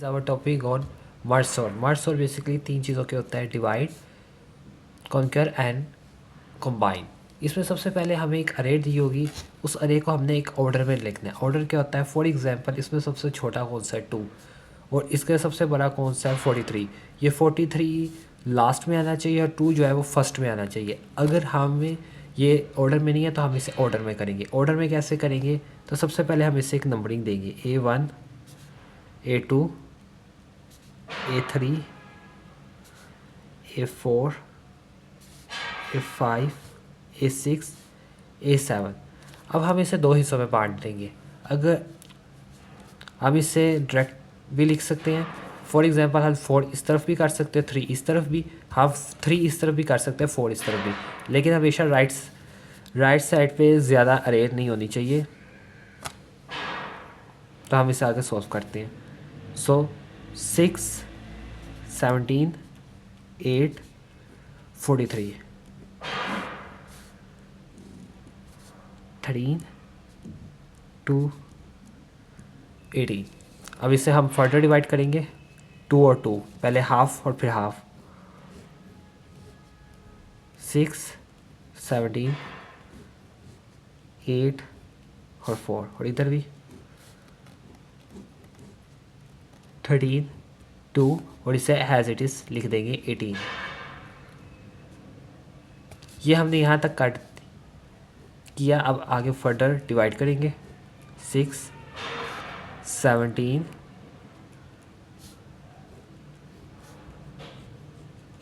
Is our topic on merge sort basically तीन चीज़ों के होता है, डिवाइड, कॉन्कर एंड कंबाइन। इसमें सबसे पहले हमें एक अरे दी होगी, उस अरे को हमने एक ऑर्डर में लिखना है। ऑर्डर क्या होता है, फॉर एग्जांपल इसमें सबसे छोटा कौन सा है 2 और इसका सबसे बड़ा कौन सा है 43। ये 43 लास्ट में आना चाहिए और 2 जो है वो फर्स्ट में आना चाहिए। अगर हमें ये ऑर्डर में नहीं है तो हम इसे ऑर्डर में करेंगे। ऑर्डर में कैसे करेंगे, तो सबसे पहले हम इसे एक नंबरिंग देंगे A1 A2 A3 A4 A5 A6 A7। अब हम इसे दो हिस्सों में बांट देंगे। अगर हम इसे डायरेक्ट भी लिख सकते हैं, फॉर एग्जांपल हम 4 इस तरफ भी कर सकते हैं, 3 इस तरफ भी, हम 3 इस तरफ भी कर सकते हैं, 4 इस तरफ भी, लेकिन हमेशा राइट साइड पे ज़्यादा अरे नहीं होनी चाहिए। तो हम इसे आगे सॉल्व करते हैं। 6 17 8 43 13 2 18। अब इसे हम फर्दर डिवाइड करेंगे 2 और 2, पहले हाफ और फिर हाफ। 6 17 8 और 4 और इधर भी 13 2 और इसे हैज़ इट इज़ लिख देंगे 18। ये हमने यहाँ तक काट किया। अब आगे फर्दर डिवाइड करेंगे 6 17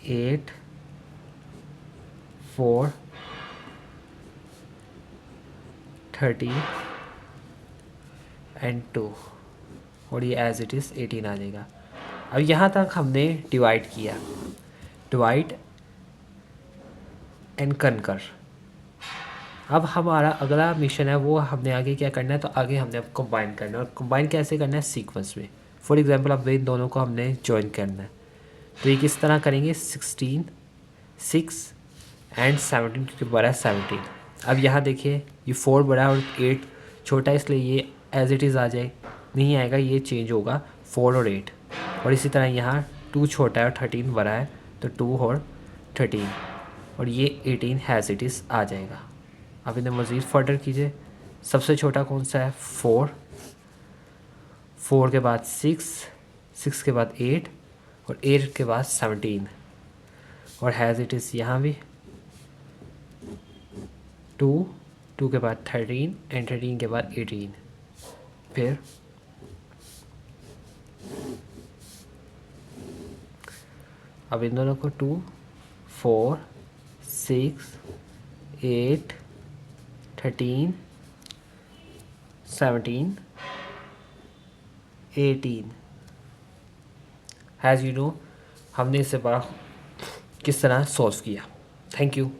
8 4 30 एंड 2 और ये एज इट इज़ 18 आ जाएगा। अब यहाँ तक हमने डिवाइड किया, डिवाइड एंड कनकर। अब हमारा अगला मिशन है वो हमने आगे क्या करना है, तो आगे हमने अब कंबाइन करना है। और कंबाइन कैसे करना है, सीक्वेंस में। फॉर एग्जांपल अब इन दोनों को हमने ज्वाइन करना है, तो ये किस तरह करेंगे, 16 6 एंड 17 क्योंकि बड़ा है 17। अब यहाँ देखिए ये 4 बड़ा है और 8 छोटा है, इसलिए ये एज इट इज़ आ जाए, नहीं आएगा, ये चेंज होगा 4 और 8। और इसी तरह यहाँ 2 छोटा है और 13 बड़ा है, तो 2 और 13 और ये 18 हैज़ इट इज़ आ जाएगा। अब इन्हें मज़ीद फर्दर कीजिए। सबसे छोटा कौन सा है, 4 4 के बाद 6 6 के बाद 8 और 8 के बाद 17 और हैज़ इट इज़ यहाँ भी 2 2 के बाद 13 एंड 13 के बाद 18। फिर अब इन दोनों को 2 4 6 8 13 17 18 हैज़ यू नो हमने इसे बड़ा किस तरह सॉल्व किया। Thank you.